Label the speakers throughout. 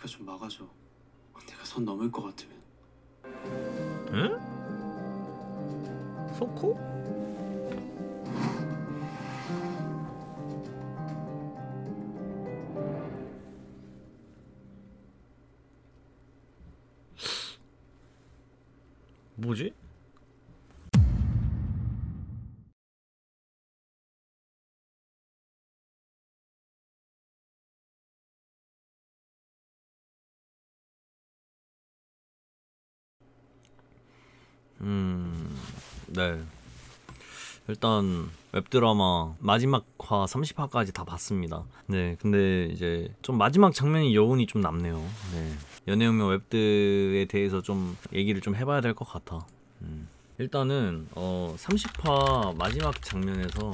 Speaker 1: 제발 좀 막아줘. 내가 선 넘을 것 같으면.
Speaker 2: 응? 석호? 뭐지? 네. 일단 웹드라마 마지막 화 30화까지 다 봤습니다. 네, 근데 이제 좀 마지막 장면이 여운이 좀 남네요. 네, 연애운명 웹드에 대해서 좀 얘기를 좀 해봐야 될 것 같아. 일단은 30화 마지막 장면에서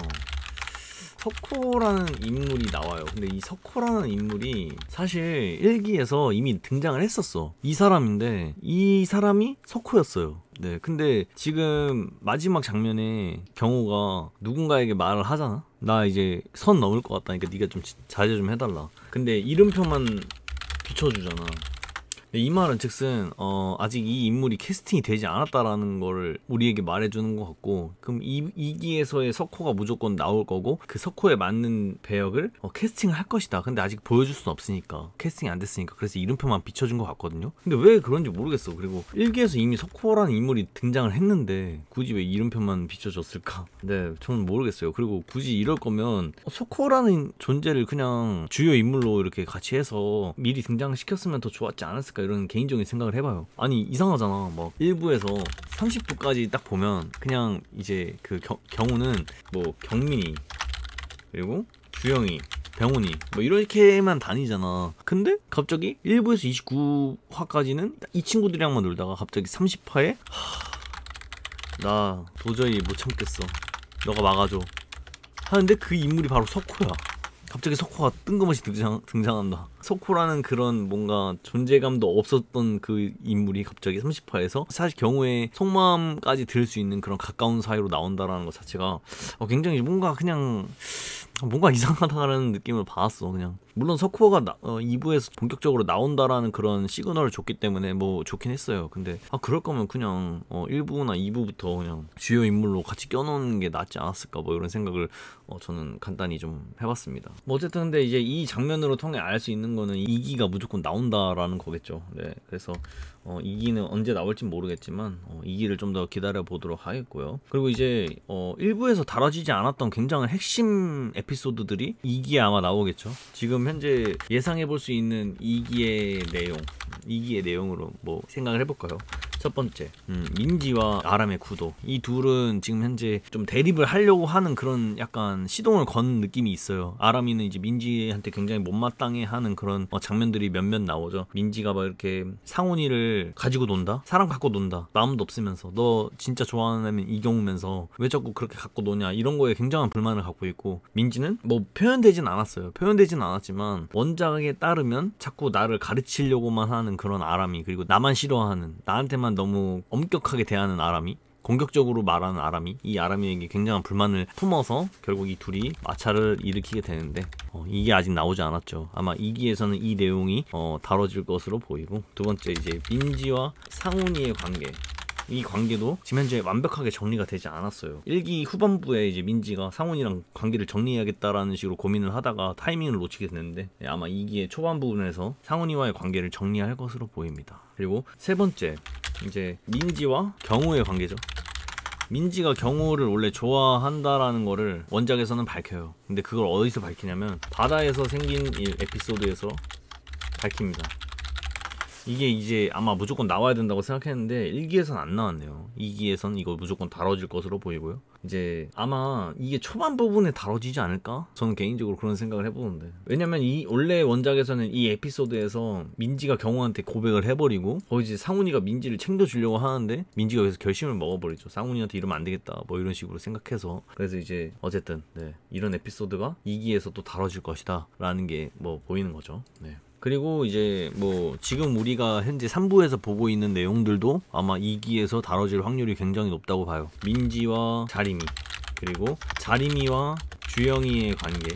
Speaker 2: 석호라는 인물이 나와요. 근데 이 석호라는 인물이 사실 1기에서 이미 등장을 했었어. 이 사람인데 이 사람이 석호였어요. 네, 근데 지금 마지막 장면에 경호가 누군가에게 말을 하잖아. 나 이제 선 넘을 것 같다니까 네가 좀 자제 좀 해달라. 근데 이름표만 비춰주잖아. 이 말은 즉슨 아직 이 인물이 캐스팅이 되지 않았다라는 걸 우리에게 말해주는 것 같고, 그럼 2기에서의 석호가 무조건 나올 거고 그 석호에 맞는 배역을 캐스팅을 할 것이다. 근데 아직 보여줄 수는 없으니까, 캐스팅이 안 됐으니까. 그래서 이름표만 비춰준 것 같거든요. 근데 왜 그런지 모르겠어. 그리고 1기에서 이미 석호라는 인물이 등장을 했는데 굳이 왜 이름표만 비춰줬을까? 네, 저는 모르겠어요. 그리고 굳이 이럴 거면 석호라는 존재를 그냥 주요 인물로 이렇게 같이 해서 미리 등장시켰으면 더 좋았지 않았을까, 이런 개인적인 생각을 해봐요. 아니 이상하잖아. 막 1부에서 30부까지 딱 보면 그냥 이제 그 경우는 뭐 경민이, 그리고 주영이, 병훈이 뭐 이렇게만 다니잖아. 근데 갑자기 1부에서 29화까지는 이 친구들이랑만 놀다가 갑자기 30화에 나 도저히 못 참겠어, 너가 막아줘 하는데 그 인물이 바로 석호야. 갑자기 석호가 뜬금없이 등장한다. 석호라는 그런 뭔가 존재감도 없었던 그 인물이 갑자기 30화에서 사실 경우에 속마음까지 들을 수 있는 그런 가까운 사이로 나온다라는 것 자체가 굉장히 뭔가 그냥 뭔가 이상하다라는 느낌을 받았어. 그냥 물론 석호가 2부에서 본격적으로 나온다라는 그런 시그널을 줬기 때문에 뭐 좋긴 했어요. 근데 그럴 거면 그냥 1부나 2부부터 그냥 주요 인물로 같이 껴놓는 게 낫지 않았을까, 뭐 이런 생각을 저는 간단히 좀 해봤습니다. 뭐 어쨌든 근데 이제 이 장면으로 통해 알 수 있는 거는 2기가 무조건 나온다라는 거겠죠. 네, 그래서 2기는 언제 나올진 모르겠지만 2기를 좀 더 기다려 보도록 하겠고요. 그리고 이제 1부에서 다뤄지지 않았던 굉장히 핵심 에피소드들이 2기에 아마 나오겠죠. 지금 현재 예상해 볼 수 있는 2기의 내용, 2기의 내용으로 뭐 생각을 해볼까요? 첫 번째, 민지와 아람의 구도. 이 둘은 지금 현재 좀 대립을 하려고 하는 그런 약간 시동을 건 느낌이 있어요. 아람이는 이제 민지한테 굉장히 못마땅해 하는 그런 장면들이 몇몇 나오죠. 민지가 막 이렇게 상훈이를 가지고 논다? 사람 갖고 논다. 마음도 없으면서. 너 진짜 좋아하는 애면 이경우면서 왜 자꾸 그렇게 갖고 노냐? 이런 거에 굉장한 불만을 갖고 있고, 민지는 뭐 표현되진 않았어요. 표현되진 않았지만 원작에 따르면 자꾸 나를 가르치려고만 하는 그런 아람이, 그리고 나만 싫어하는, 나한테만 너무 엄격하게 대하는 아람이, 공격적으로 말하는 아람이, 이 아람이에게 굉장한 불만을 품어서 결국 이 둘이 마찰을 일으키게 되는데 이게 아직 나오지 않았죠. 아마 2기에서는 이 내용이 다뤄질 것으로 보이고, 두 번째 이제 민지와 상훈이의 관계. 이 관계도 지금 현재 완벽하게 정리가 되지 않았어요. 1기 후반부에 이제 민지가 상훈이랑 관계를 정리해야겠다라는 식으로 고민을 하다가 타이밍을 놓치게 됐는데, 아마 2기의 초반 부분에서 상훈이와의 관계를 정리할 것으로 보입니다. 그리고 세 번째, 이제 민지와 경우의 관계죠. 민지가 경우를 원래 좋아한다라는 거를 원작에서는 밝혀요. 근데 그걸 어디서 밝히냐면 바다에서 생긴 에피소드에서 밝힙니다. 이게 이제 아마 무조건 나와야 된다고 생각했는데 1기에선 안 나왔네요. 2기에선 이거 무조건 다뤄질 것으로 보이고요. 이제 아마 이게 초반 부분에 다뤄지지 않을까? 저는 개인적으로 그런 생각을 해보는데, 왜냐면 이 원래 원작에서는 이 에피소드에서 민지가 경호한테 고백을 해버리고 거기 이제 상훈이가 민지를 챙겨주려고 하는데 민지가 여기서 결심을 먹어버리죠. 상훈이한테 이러면 안 되겠다, 뭐 이런 식으로 생각해서. 그래서 이제 어쨌든 네, 이런 에피소드가 2기에서 또 다뤄질 것이다 라는 게 뭐 보이는 거죠. 네. 그리고 이제 뭐 지금 우리가 현재 3부에서 보고 있는 내용들도 아마 2기에서 다뤄질 확률이 굉장히 높다고 봐요. 민지와 자리미, 그리고 자리미와 주영이의 관계,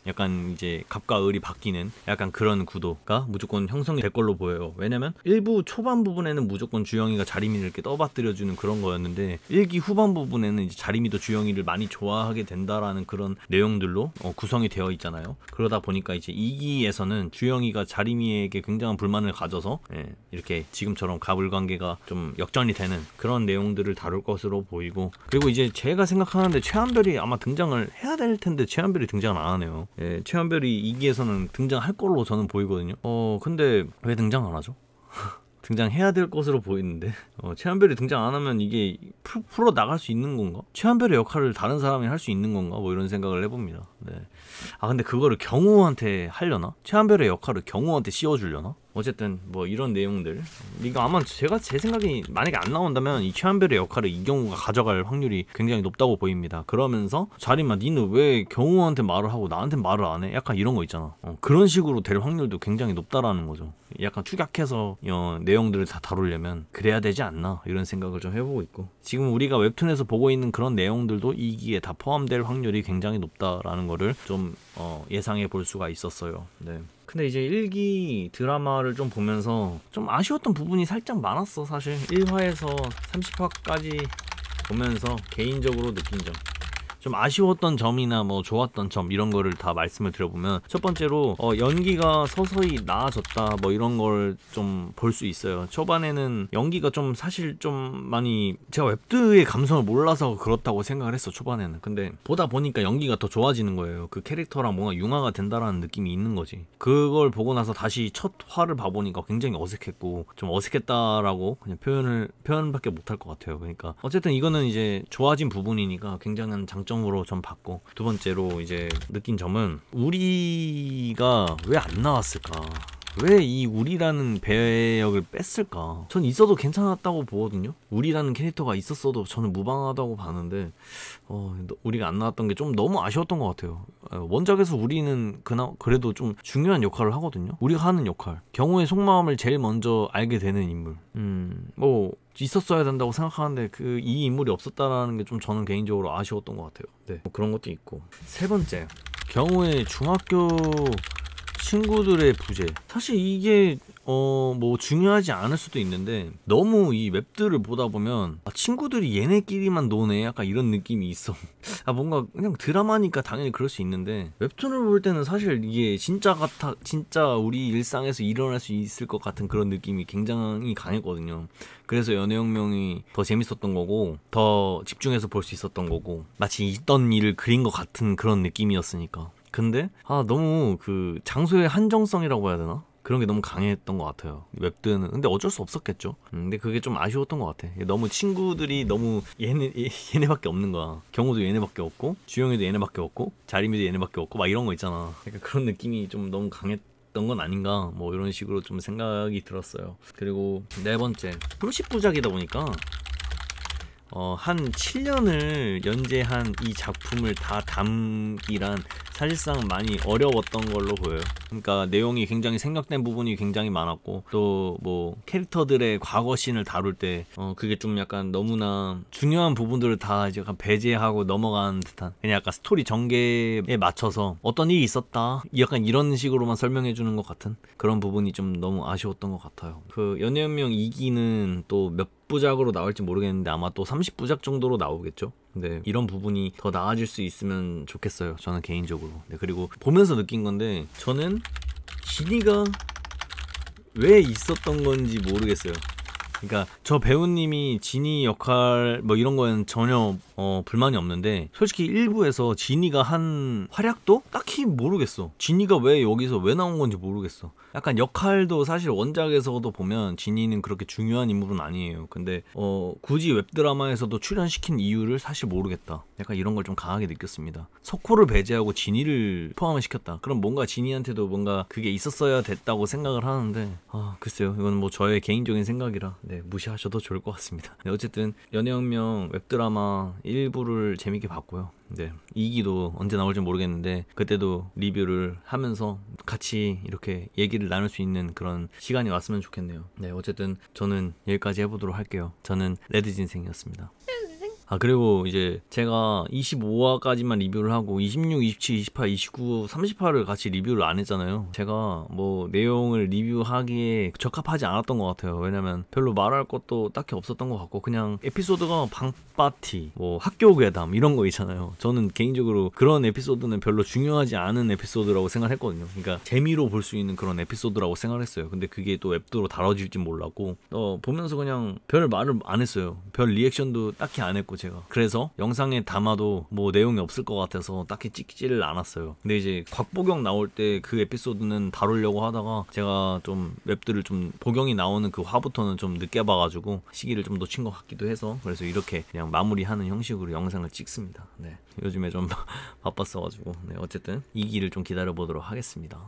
Speaker 2: 약간 이제 갑과 을이 바뀌는 약간 그런 구도가 무조건 형성이 될 걸로 보여요. 왜냐면 1부 초반 부분에는 무조건 주영이가 자리미를 이렇게 떠받들여주는 그런 거였는데 1기 후반 부분에는 이제 자리미도 주영이를 많이 좋아하게 된다라는 그런 내용들로 구성이 되어 있잖아요. 그러다 보니까 이제 2기에서는 주영이가 자리미에게 굉장한 불만을 가져서 이렇게 지금처럼 갑을 관계가 좀 역전이 되는 그런 내용들을 다룰 것으로 보이고, 그리고 이제 제가 생각하는데 최한별이 아마 등장을 해야 될 텐데 최한별이 등장을 안 하네요. 최한별이 2기에서는 등장할 걸로 저는 보이거든요. 근데 왜 등장 안 하죠? 등장해야 될 것으로 보이는데 최한별이 등장 안 하면 이게 풀어 나갈 수 있는 건가? 최한별의 역할을 다른 사람이 할 수 있는 건가? 뭐 이런 생각을 해봅니다. 네. 근데 그거를 경호한테 하려나? 최한별의 역할을 경호한테 씌워주려나? 어쨌든 뭐 이런 내용들, 이거 아마 제 생각이 만약에 안 나온다면 이 최한별의 역할을 이경우가 가져갈 확률이 굉장히 높다고 보입니다. 그러면서 자리마 니는 왜 경우한테 말을 하고 나한테 말을 안 해? 약간 이런 거 있잖아. 그런 식으로 될 확률도 굉장히 높다라는 거죠. 약간 축약해서 내용들을 다 다루려면 그래야 되지 않나 이런 생각을 좀 해보고 있고, 지금 우리가 웹툰에서 보고 있는 그런 내용들도 2기에 다 포함될 확률이 굉장히 높다라는 거를 좀 예상해 볼 수가 있었어요. 네. 근데 이제 1기 드라마를 좀 보면서 좀 아쉬웠던 부분이 살짝 많았어. 사실 1화에서 30화까지 보면서 개인적으로 느낀 점, 좀 아쉬웠던 점이나 뭐 좋았던 점 이런 거를 다 말씀을 드려보면, 첫 번째로 연기가 서서히 나아졌다 뭐 이런 걸 좀 볼 수 있어요. 초반에는 연기가 좀 사실 좀 많이 제가 웹드의 감성을 몰라서 그렇다고 생각을 했어 초반에는. 근데 보다 보니까 연기가 더 좋아지는 거예요. 그 캐릭터랑 뭔가 융화가 된다라는 느낌이 있는 거지. 그걸 보고 나서 다시 첫 화를 봐보니까 굉장히 어색했고, 좀 어색했다라고 그냥 표현밖에 못할 것 같아요. 그러니까 어쨌든 이거는 이제 좋아진 부분이니까 굉장한 장점으로 전 봤고, 두 번째로 이제 느낀 점은 우리가 왜 안 나왔을까? 왜 이 우리라는 배역을 뺐을까? 전 있어도 괜찮았다고 보거든요. 우리라는 캐릭터가 있었어도 저는 무방하다고 봤는데 우리가 안 나왔던 게 좀 너무 아쉬웠던 것 같아요. 원작에서 우리는 그래도 좀 중요한 역할을 하거든요. 우리가 하는 역할, 경우의 속마음을 제일 먼저 알게 되는 인물. 뭐 있었어야 된다고 생각하는데 이 인물이 없었다라는 게 좀 저는 개인적으로 아쉬웠던 것 같아요. 네, 뭐 그런 것도 있고. 세 번째, 경우의 중학교 친구들의 부재. 사실 이게 뭐 중요하지 않을 수도 있는데, 너무 이 웹들을 보다 보면 친구들이 얘네끼리만 노네 약간 이런 느낌이 있어. 뭔가 그냥 드라마니까 당연히 그럴 수 있는데, 웹툰을 볼 때는 사실 이게 진짜 우리 일상에서 일어날 수 있을 것 같은 그런 느낌이 굉장히 강했거든요. 그래서 연애혁명이 더 재밌었던 거고, 더 집중해서 볼 수 있었던 거고, 마치 있던 일을 그린 것 같은 그런 느낌이었으니까. 근데 너무 그 장소의 한정성이라고 해야 되나? 그런 게 너무 강했던 것 같아요, 웹드는. 근데 어쩔 수 없었겠죠. 근데 그게 좀 아쉬웠던 것 같아. 너무 친구들이 너무 얘네밖에 없는 거야. 경호도 얘네밖에 없고, 주영이도 얘네밖에 없고, 자리미도 얘네밖에 없고, 막 이런 거 있잖아. 그러니까 그런 느낌이 좀 너무 강했던 건 아닌가, 뭐 이런 식으로 좀 생각이 들었어요. 그리고 네 번째, 30부작이다 보니까 한 7년을 연재한 이 작품을 다 담기란 사실상 많이 어려웠던 걸로 보여요. 그러니까 내용이 굉장히 생략된 부분이 굉장히 많았고, 또 뭐 캐릭터들의 과거 씬을 다룰 때 그게 좀 약간 너무나 중요한 부분들을 다 이제 약간 배제하고 넘어가는 듯한, 그냥 약간 스토리 전개에 맞춰서 어떤 일이 있었다 약간 이런 식으로만 설명해 주는 것 같은 그런 부분이 좀 너무 아쉬웠던 것 같아요. 그 연애혁명 2기는 또 몇 부작으로 나올지 모르겠는데 아마 또 30부작 정도로 나오겠죠. 근데 이런 부분이 더 나아질 수 있으면 좋겠어요, 저는 개인적으로. 네, 그리고 보면서 느낀 건데, 저는 진이가 왜 있었던 건지 모르겠어요. 그러니까 저 배우님이 지니 역할 뭐 이런 거에는 전혀 불만이 없는데, 솔직히 1부에서 지니가 한 활약도 딱히 모르겠어. 지니가 왜 여기서 왜 나온 건지 모르겠어. 약간 역할도 사실 원작에서도 보면 지니는 그렇게 중요한 인물은 아니에요. 근데 굳이 웹드라마에서도 출연시킨 이유를 사실 모르겠다. 약간 이런 걸 좀 강하게 느꼈습니다. 석호를 배제하고 지니를 포함을 시켰다. 그럼 뭔가 지니한테도 뭔가 그게 있었어야 됐다고 생각을 하는데, 글쎄요, 이건 뭐 저의 개인적인 생각이라 무시하셔도 좋을 것 같습니다. 어쨌든 연애혁명 웹드라마 1부를 재밌게 봤고요. 2기도 언제 나올지 모르겠는데 그때도 리뷰를 하면서 같이 이렇게 얘기를 나눌 수 있는 그런 시간이 왔으면 좋겠네요. 어쨌든 저는 여기까지 해보도록 할게요. 저는 레드진생이었습니다. 아 그리고 이제 제가 25화까지만 리뷰를 하고 26, 27, 28, 29, 30화를 같이 리뷰를 안 했잖아요. 제가 뭐 내용을 리뷰하기에 적합하지 않았던 것 같아요. 왜냐면 별로 말할 것도 딱히 없었던 것 같고 그냥 에피소드가 방파티, 뭐 학교 괴담 이런 거 있잖아요. 저는 개인적으로 그런 에피소드는 별로 중요하지 않은 에피소드라고 생각했거든요. 그러니까 재미로 볼 수 있는 그런 에피소드라고 생각했어요. 근데 그게 또 웹도로 다뤄질지 몰랐고 보면서 그냥 별 말을 안 했어요. 별 리액션도 딱히 안 했고 제가 그래서 영상에 담아도 뭐 내용이 없을 것 같아서 딱히 찍지를 않았어요. 근데 이제 곽보경 나올 때 그 에피소드는 다루려고 하다가 제가 좀 웹들을 좀 보경이 나오는 그 화부터는 좀 늦게 봐가지고 시기를 좀 놓친 것 같기도 해서 그래서 이렇게 그냥 마무리하는 형식으로 영상을 찍습니다. 네, 요즘에 좀 바빴어가지고 네, 어쨌든 2기를 좀 기다려보도록 하겠습니다.